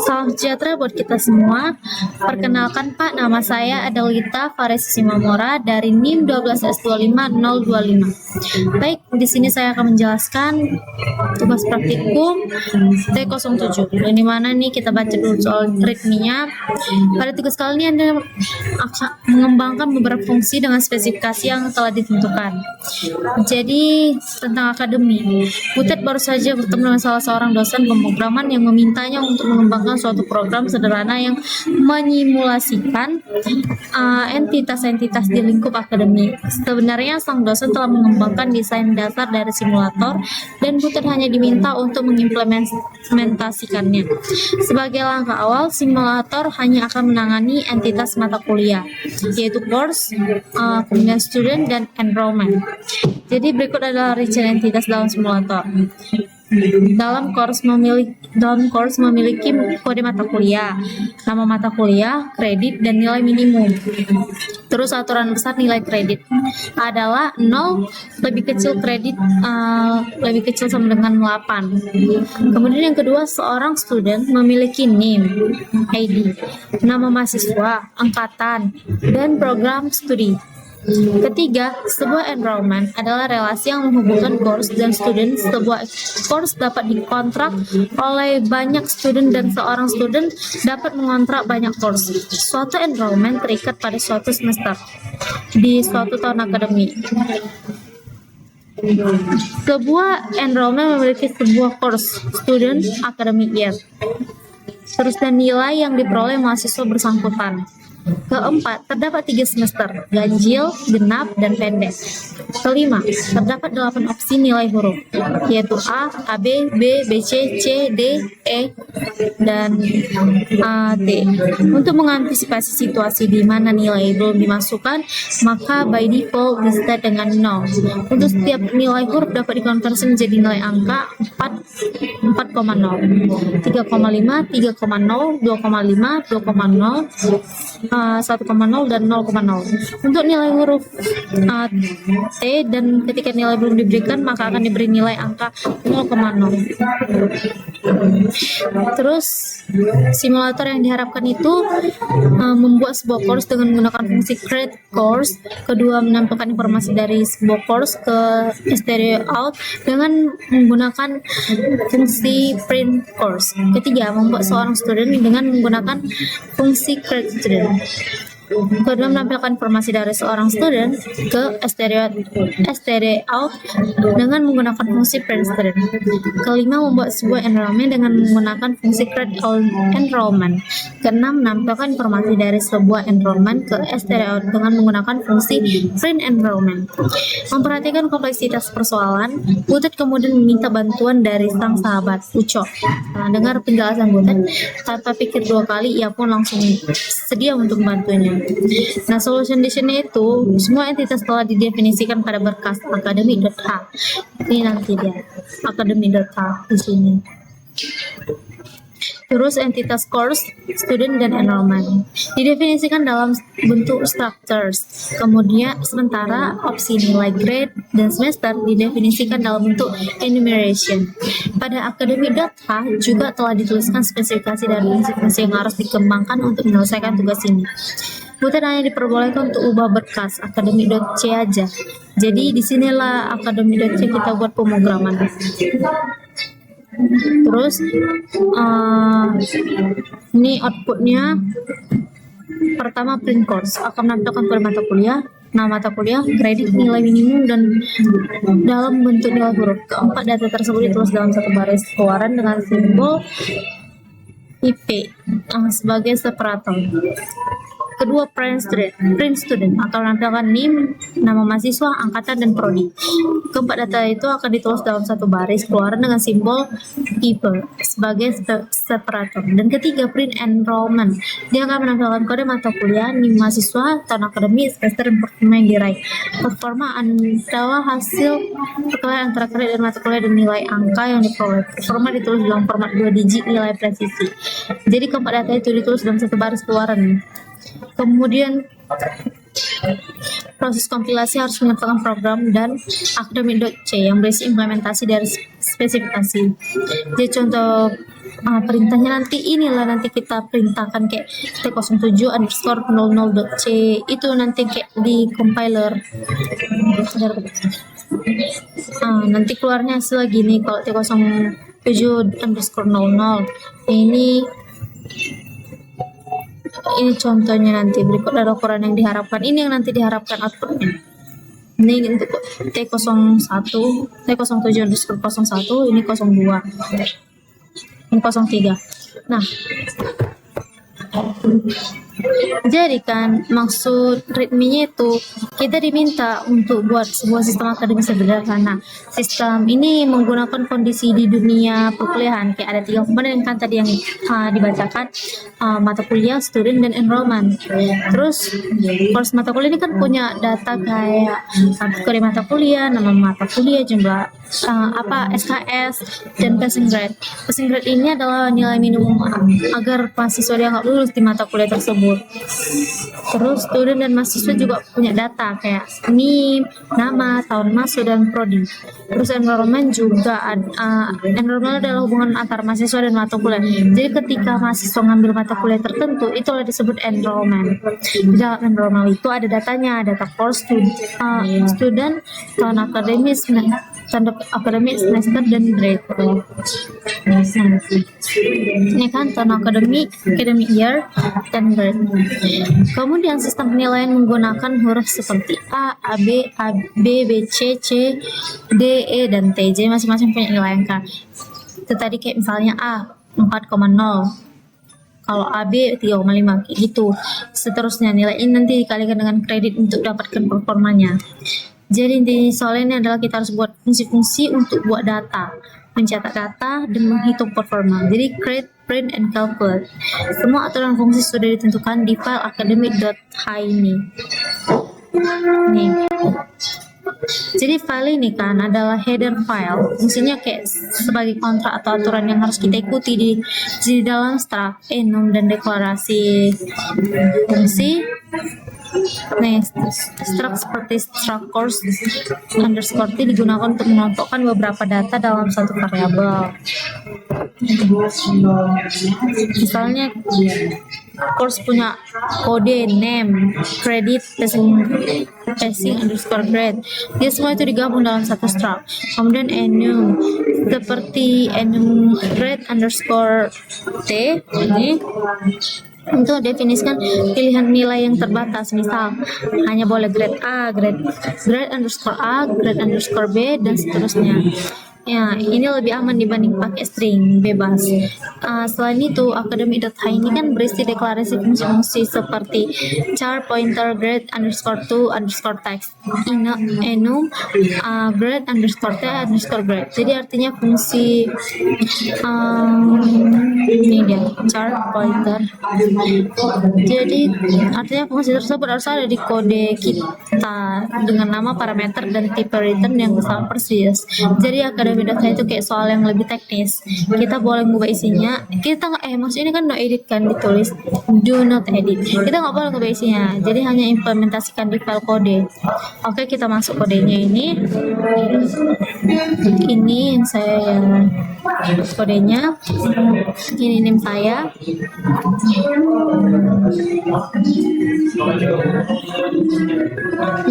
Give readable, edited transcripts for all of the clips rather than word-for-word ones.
Salam sejahtera buat kita semua. Perkenalkan Pak, nama saya Adelita Faris Simamora dari NIM 12S25025. Baik, di sini saya akan menjelaskan tugas praktikum T07. Yang dimana nih kita baca dulu soal ritmenya. Pada tugas kali ini Anda akan mengembangkan beberapa fungsi dengan spesifikasi yang telah ditentukan. Jadi tentang akademi, Butet baru saja bertemu dengan salah seorang dosen pemrograman yang memintanya untuk mengembangkan suatu program sederhana yang menyimulasikan entitas-entitas di lingkup akademik. Sebenarnya sang dosen telah mengembangkan desain dasar dari simulator dan Butet hanya diminta untuk mengimplementasikannya. Sebagai langkah awal, simulator hanya akan menangani entitas mata kuliah, yaitu course, kemudian student, dan enrollment. Jadi berikut adalah rincian entitas dalam simulator. Dalam course memiliki kode mata kuliah, nama mata kuliah, kredit, dan nilai minimum. Terus aturan besar nilai kredit adalah 0 lebih kecil kredit lebih kecil sama dengan 8. Kemudian yang kedua, seorang student memiliki NIM, ID, nama mahasiswa, angkatan, dan program studi. Ketiga, sebuah enrollment adalah relasi yang menghubungkan course dan student. Sebuah course dapat dikontrak oleh banyak student dan seorang student dapat mengontrak banyak course. Suatu enrollment terikat pada suatu semester di suatu tahun akademik. Sebuah enrollment memiliki sebuah course student academic year. Terus dan nilai yang diperoleh mahasiswa bersangkutan. Keempat, terdapat 3 semester, ganjil, genap, dan pendek. Kelima, terdapat 8 opsi nilai huruf, yaitu A, AB, B, BC, C, D, E, dan T. Untuk mengantisipasi situasi di mana nilai belum dimasukkan, maka by default di-set dengan 0. Untuk setiap nilai huruf dapat dikonversi menjadi nilai angka 4,0, 3,5, 3,0, 2,5, 2,0, 1,0 dan 0,0. Untuk nilai huruf T dan ketika nilai belum diberikan maka akan diberi nilai angka 0,0. Terus simulator yang diharapkan itu membuat sebuah course dengan menggunakan fungsi create course. Kedua, menampilkan informasi dari sebuah course ke stereo out dengan menggunakan fungsi print course. Ketiga, membuat seorang student dengan menggunakan fungsi create student. Kedua, menampilkan informasi dari seorang student ke stereo out dengan menggunakan fungsi print student. Kelima, membuat sebuah enrollment dengan menggunakan fungsi create enrollment. Keenam, menampilkan informasi dari sebuah enrollment ke stereo out dengan menggunakan fungsi print enrollment. Memperhatikan kompleksitas persoalan, Butet kemudian meminta bantuan dari sang sahabat Uco. Setelah dengar penjelasan Butet, tanpa pikir 2 kali ia pun langsung sedia untuk membantunya. Nah, solution di sini itu semua entitas telah didefinisikan pada berkas academy.h. Ini nanti dia academy.h di sini. Terus entitas course, student, dan enrollment didefinisikan dalam bentuk structures. Kemudian sementara opsi nilai grade dan semester didefinisikan dalam bentuk enumeration. Pada academy.h juga telah dituliskan spesifikasi dan fungsi yang harus dikembangkan untuk menyelesaikan tugas ini. Butet hanya diperbolehkan untuk ubah berkas academy.c aja. Jadi disinilah academy.c kita buat pemrograman. Terus ini outputnya. Pertama, print course akan menampilkan kode mata kuliah, nama mata kuliah, kredit, nilai minimum, dan dalam bentuk nilai huruf. Keempat, data tersebut ditulis dalam satu baris keluaran dengan simbol IP sebagai separator. Kedua, print student akan menampilkan NIM, nama mahasiswa, angkatan, dan prodi. Keempat, data itu akan ditulis dalam satu baris keluaran dengan simbol IP sebagai separator. Dan ketiga, print enrollment. Dia akan menampilkan kode mata kuliah, NIM mahasiswa, tahun akademik, semester, dan performa yang diraih. Performa adalah hasil perkalian antara kredit dan mata kuliah dan nilai angka yang diperoleh. Performa ditulis dalam format 2 digit nilai presisi. Jadi keempat data itu ditulis dalam satu baris keluaran. Kemudian Proses kompilasi harus menyertakan program dan academic.c yang berisi implementasi dari spesifikasi. Jadi contoh perintahnya nanti inilah, nanti kita perintahkan kayak T07_00.c itu nanti kayak di compiler. Nanti keluarnya hasil gini kalau T07_00. Ini contohnya, nanti berikut ada ukuran yang diharapkan. Ini yang nanti diharapkan outputnya. Ini untuk T07_01, ini 02, ini 03. Nah, jadi kan maksud readme-nya itu kita diminta untuk buat sebuah sistem akademis sederhana. Sistem ini menggunakan kondisi di dunia perkuliahan, kayak ada 3 komponen kan tadi yang dibacakan, mata kuliah, student, dan enrollment. Terus course mata kuliah ini kan punya data kayak kategori mata kuliah, nama mata kuliah, jumlah SKS, dan passing grade. Passing grade ini adalah nilai minimum agar mahasiswa dianggap lulus di mata kuliah tersebut. Terus student dan mahasiswa juga punya data kayak NIM, nama, tahun masuk, dan prodi. Terus enrollment juga enrollment adalah hubungan antara mahasiswa dan mata kuliah. Jadi ketika mahasiswa ngambil mata kuliah tertentu, itulah disebut enrollment. Di dalam enrollment itu ada datanya, data course, student, tahun akademis, tanda akademik, semester, dan grade. Ini kan tahun akademik, academic year, dan grade. Kemudian sistem penilaian menggunakan huruf seperti A, B, B, C, C, D, E, dan T. Jadi masing-masing punya nilai angka. Itu tadi kayak misalnya A 4,0, kalau AB 3,5 gitu. Seterusnya nilai ini nanti dikalikan dengan kredit untuk dapatkan performanya. Jadi inti soal ini adalah kita harus buat fungsi-fungsi untuk buat data, mencetak data, dan menghitung performa. Jadi create, print, and calculate. Semua aturan fungsi sudah ditentukan di file academic.h ini. Nih. Jadi file ini kan adalah header file, fungsinya kayak sebagai kontrak atau aturan yang harus kita ikuti di dalam struct, enum, dan deklarasi fungsi. Nah, struct seperti struct course underscore t digunakan untuk menontonkan beberapa data dalam satu variabel. Misalnya course punya kode, name, credit, passing underscore grade. Dia semua itu digabung dalam satu struct. Kemudian enum seperti enum grade underscore t ini untuk definisikan pilihan nilai yang terbatas, misal hanya boleh grade A, grade underscore A, grade underscore B, dan seterusnya. Ya, ini lebih aman dibanding pakai string bebas. Selain itu, academic.h ini kan berisi deklarasi fungsi-fungsi seperti char, pointer, grade underscore to underscore text, enum, grade underscore t underscore grade. Jadi artinya fungsi ini dia, char, pointer. Jadi artinya fungsi tersebut harus ada di kode kita dengan nama, parameter, dan tipe return yang sama persis. Jadi academic.h itu kayak soal yang lebih teknis. Kita boleh mengubah isinya. Kita nggak maksudnya ini kan no edit kan ditulis, do not edit. Kita nggak boleh mengubah isinya. Jadi hanya implementasikan di file kode. Oke, kita masuk kodenya ini. Ini yang saya kodenya. Ini name saya.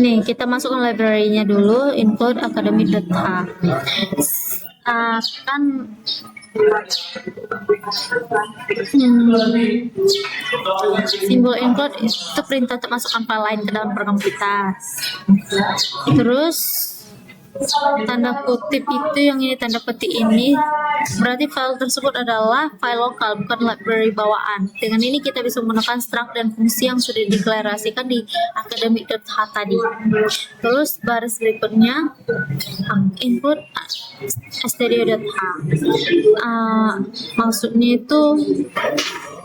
Nih, kita masukkan library-nya dulu, include academic.h. Kan simbol include itu perintah untuk masukkan file lain ke dalam program kita. Terus tanda kutip itu yang ini, tanda petik ini berarti file tersebut adalah file lokal, bukan library bawaan. Dengan ini kita bisa menggunakan struct dan fungsi yang sudah dideklarasikan di academic.h tadi. Terus baris berikutnya input stdio.h. Maksudnya itu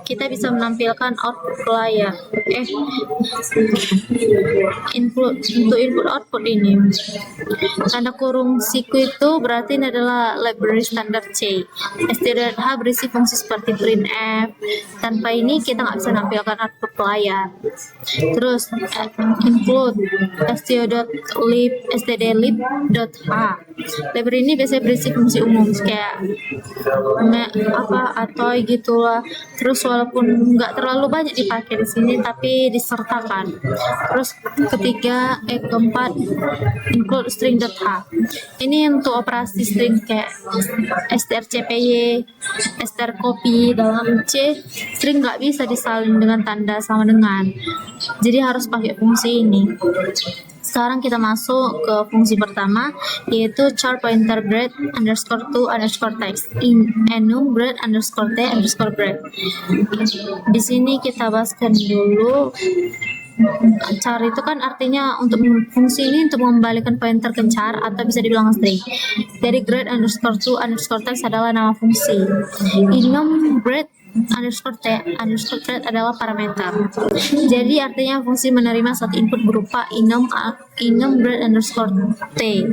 kita bisa menampilkan output layar untuk input output ini. Tanda kurung siku itu berarti ini adalah library standard C. stdio.h berisi fungsi seperti printf. Tanpa ini kita nggak bisa menampilkan output pelayar. Terus include stdio.lib stdlib.h. Library ini biasanya berisi fungsi umum kayak atau gitulah. Terus walaupun nggak terlalu banyak dipakai di sini tapi disertakan. Terus keempat include string.h. Ini untuk operasi string kayak strcpy, strcopy. Dalam C string nggak bisa disalin dengan tanda sama dengan, jadi harus pakai fungsi ini. Sekarang kita masuk ke fungsi pertama, yaitu char pointer grade underscore to underscore text in enum grade underscore t underscore grade. Di sini kita bahaskan dulu. Char itu kan artinya untuk fungsi ini untuk mengembalikan pointer ke char atau bisa dibilang string. Jadi grade underscore to underscore text adalah nama fungsi. Enum grade underscore t underscore grade adalah parameter. Jadi artinya fungsi menerima satu input berupa enum grade underscore t.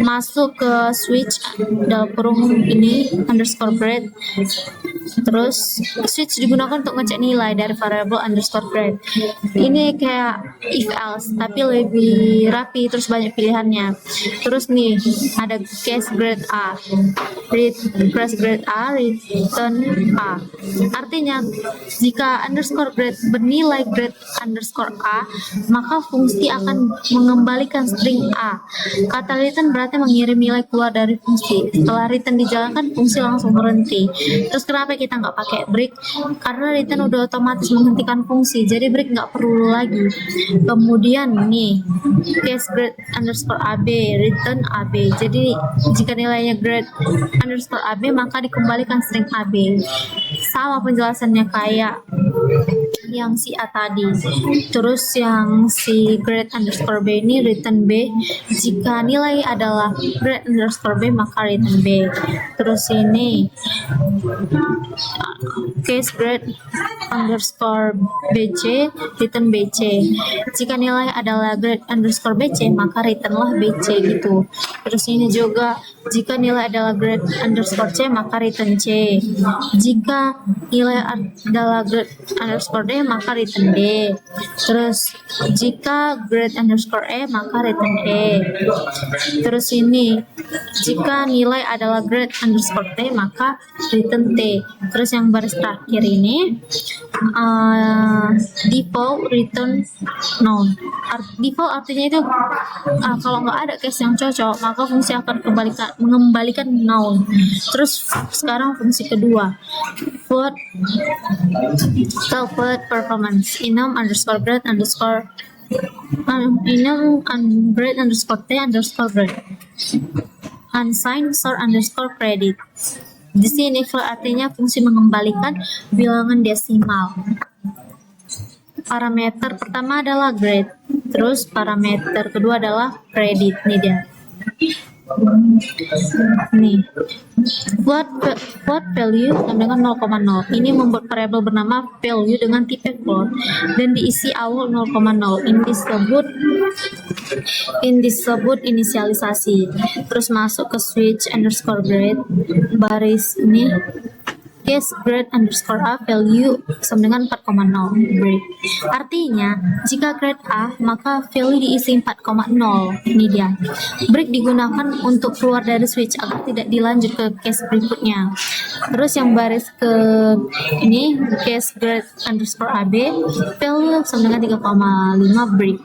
Masuk ke switch dalam kurung ini underscore grade. Terus switch digunakan untuk ngecek nilai dari variable underscore grade. Ini kayak if else tapi lebih rapi, terus banyak pilihannya. Terus nih ada case grade A, press grade A, return A. Artinya jika underscore grade bernilai grade underscore A, maka fungsi akan mengembalikan string A. Kata return berarti mengirim nilai keluar dari fungsi. Setelah return dijalankan, fungsi langsung berhenti. Terus kenapa kita nggak pakai break? Karena return udah otomatis menghentikan fungsi, jadi break nggak perlu lagi. Kemudian nih case grade underscore AB, return AB. Jadi jika nilainya grade underscore AB, maka dikembalikan string AB. Sama penjelasannya kayak yang si A tadi. Terus yang si grade underscore B ini return B. Jika nilai adalah grade underscore B, maka return B. Terus ini case grade underscore BC, return BC. Jika nilai adalah grade underscore BC, maka returnlah BC gitu. Terus ini juga jika nilai adalah grade underscore C, maka return C. Jika nilai adalah grade underscore D, maka return D. Terus jika grade underscore E, maka return E. Terus ini jika nilai adalah grade underscore T, maka return T. Terus yang baris terakhir ini default return none. Default artinya itu kalau nggak ada case yang cocok, maka fungsi akan mengembalikan none. Terus sekarang fungsi kedua, float performance enum underscore grade underscore enum grade underscore t underscore grade unsigned sort underscore credit. Di sini float artinya fungsi mengembalikan bilangan desimal. Parameter pertama adalah grade, terus parameter kedua adalah credit. Nih dia. Nih, float value sama dengan 0,0. Ini membuat variabel bernama value dengan tipe float dan diisi awal 0,0. Ini disebut inisialisasi. Terus masuk ke switch underscore grade, baris ini case grade underscore A value sama dengan 4,0 break. Artinya jika grade A, maka value diisi 4,0. Ini dia. Break digunakan untuk keluar dari switch agar tidak dilanjut ke case berikutnya. Terus yang baris ke ini case grade underscore AB value sama dengan 3,5 break.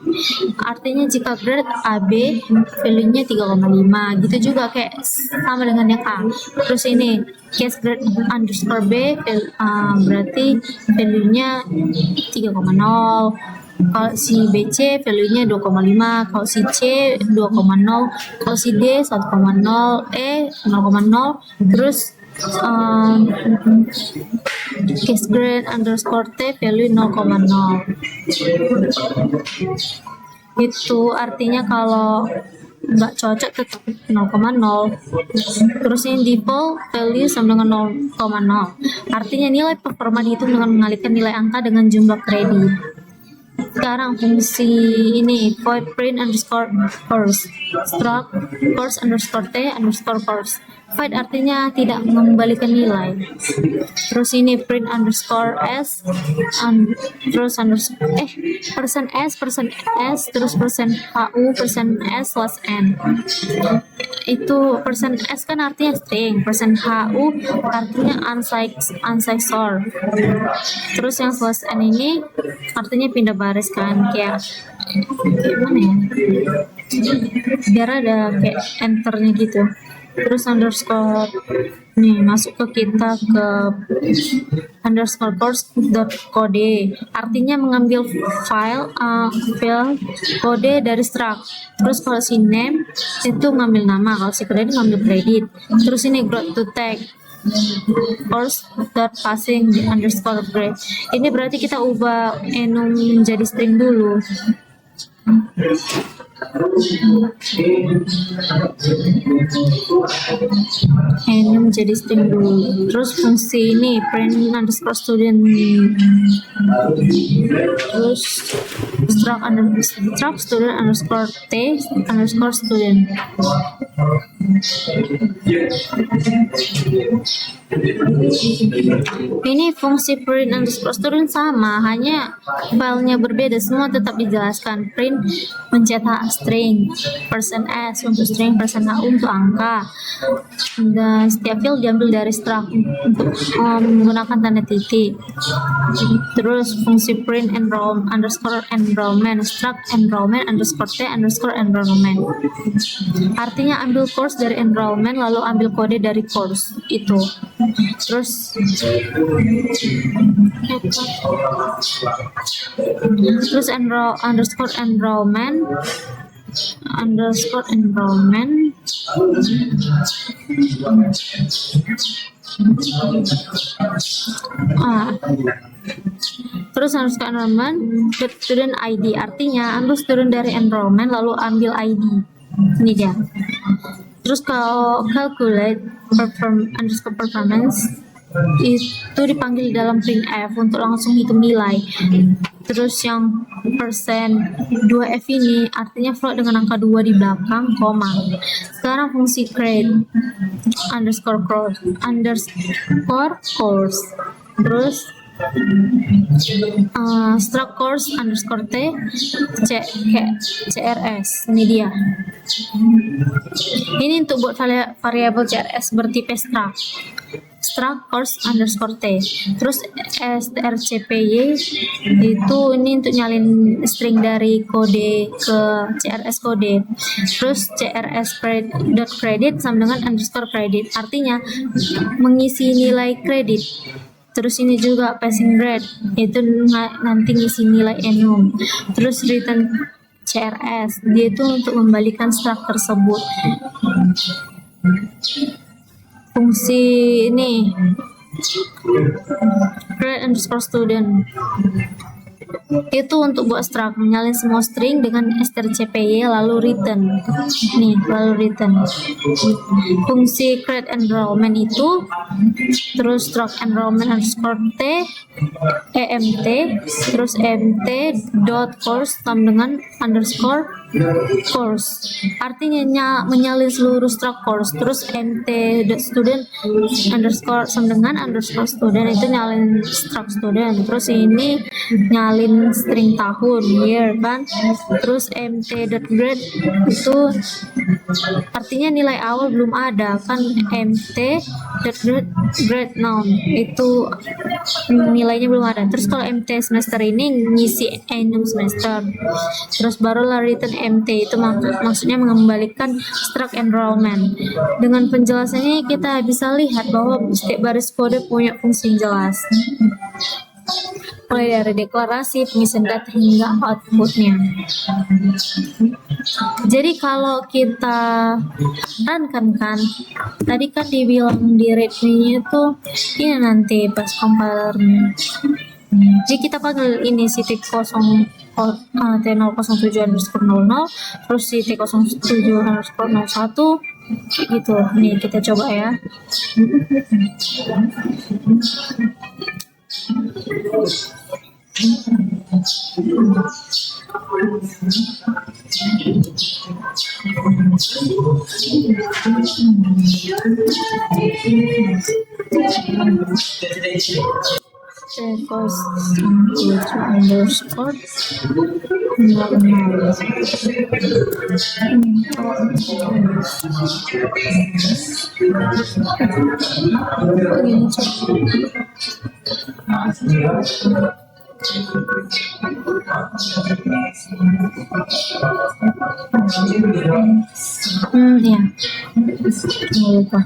Artinya jika grade AB value-nya 3,5. Gitu juga kayak sama dengan yang A. Terus ini case grade underscore B berarti value-nya 3,0. Kalau si BC value-nya 2,5, kalau si C 2,0, kalau si D 1,0, E 0,0, terus case grade underscore T value 0,0. Itu artinya kalau nggak cocok tetap 0,0. Terus yang default value sama dengan 0,0. Artinya nilai performa dihitung dengan mengalihkan nilai angka dengan jumlah kredit. Sekarang fungsi ini void print underscore course struct course underscore t underscore course. Void artinya tidak mengembalikan nilai. Terus ini print underscore s, terus persen s, terus persen hu, persen s slash n. Itu persen s kan artinya string, persen hu artinya unsigned. Terus yang slash n ini artinya pindah baris kan, kayak gimana ya, biar ada kayak enternya gitu. Terus underscore nih masuk ke kita ke underscore course.code, artinya mengambil file kode dari struct. Terus kalau si name itu ngambil nama, kalau si credit ngambil kredit. Terus ini growth to tag course.passing underscore grade. Ini berarti kita ubah enum menjadi string dulu. Enum menjadi string dulu. Terus fungsi ini print underscore student, terus struct student underscore t underscore student. Ini fungsi print underscore student sama, hanya filenya berbeda, semua tetap dijelaskan. Print mencetak string, persen s untuk string, persen hu untuk angka, dan setiap field diambil dari struct untuk menggunakan tanda titik. Terus fungsi print underscore enrollment, struct enrollment underscore t underscore enrollment, artinya ambil course dari enrollment lalu ambil kode dari course itu. Terus underscore enrollment terus underscore enrollment student ID, artinya ambil student dari enrollment lalu ambil ID. Ini dia. Terus kalau calculate underscore performance itu dipanggil dalam printf untuk langsung hitung nilai. Terus yang persen 2f ini artinya float dengan angka 2 di belakang, koma. Sekarang fungsi create underscore course, terus struct course underscore t crs. Ini dia. Ini untuk buat variabel crs bertipe struct course underscore t. Terus strcpy itu ini untuk nyalin string dari kode ke crs kode. Terus crs.credit sama dengan underscore credit, artinya mengisi nilai kredit. Terus ini juga passing grade, itu nanti ngisi nilai enum. Terus return crs, dia itu untuk membalikan struct tersebut. Fungsi ini create underscore student itu untuk buat struct, menyalin semua string dengan strcpy lalu return. Fungsi create enrollment itu terus struct enrollment underscore t emt, terus mt dot course sama dengan underscore course, artinya menyalin seluruh struct course. Terus mt dot student underscore sama dengan underscore student, itu nyalin struct student. Terus ini nyalin string tahun, year kan. Terus mt dot grade itu artinya nilai awal belum ada kan, mt dot grade noun itu nilainya belum ada. Terus kalau mt semester ini ngisi enum semester. Terus barulah return mt, itu maksudnya mengembalikan struct enrollment. Dengan penjelasannya kita bisa lihat bahwa setiap baris kode punya fungsi jelas, mulai dari deklarasi, pengisian data hingga outputnya. Jadi kalau kita runkan kan, tadi kan dibilang di readme-nya itu ini nanti pas compilernya. Jadi kita panggil ini si T007 underscore 00, terus si T07 underscore 01 gitu. Nih kita coba ya. equals 62 underscore 00. Begini, ya, lupa.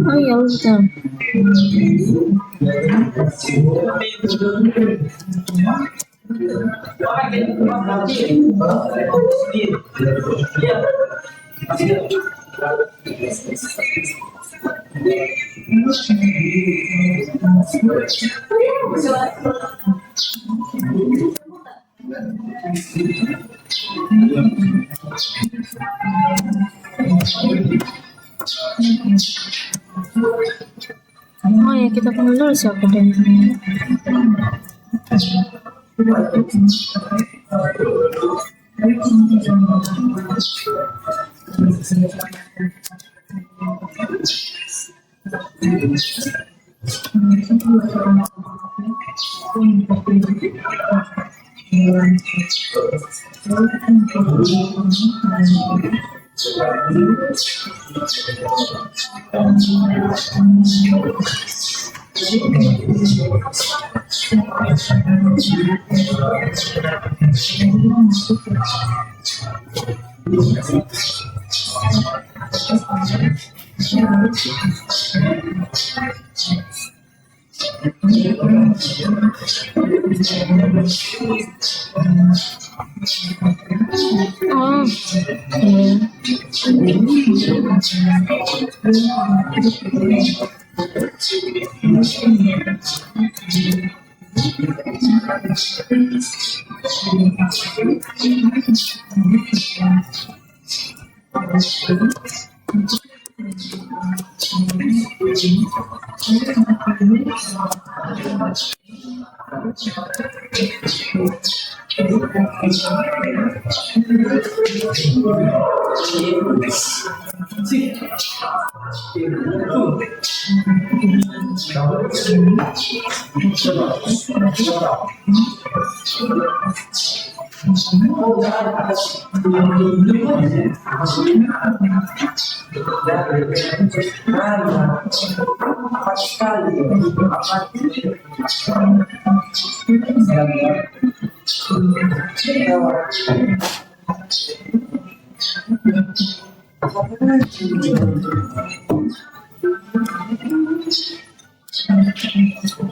Oh iya, betul. Oh ya, kita panggil dulu siapa deh. Oh,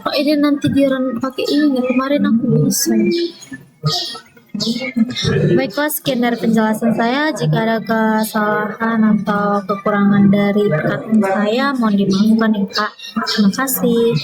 oh ini nanti dia pakai ini. Kemarin aku bisa. Baiklah, sekian dari penjelasan saya. Jika ada kesalahan atau kekurangan dari perkataan saya, mohon dimaafkan ya Kak. Terima kasih.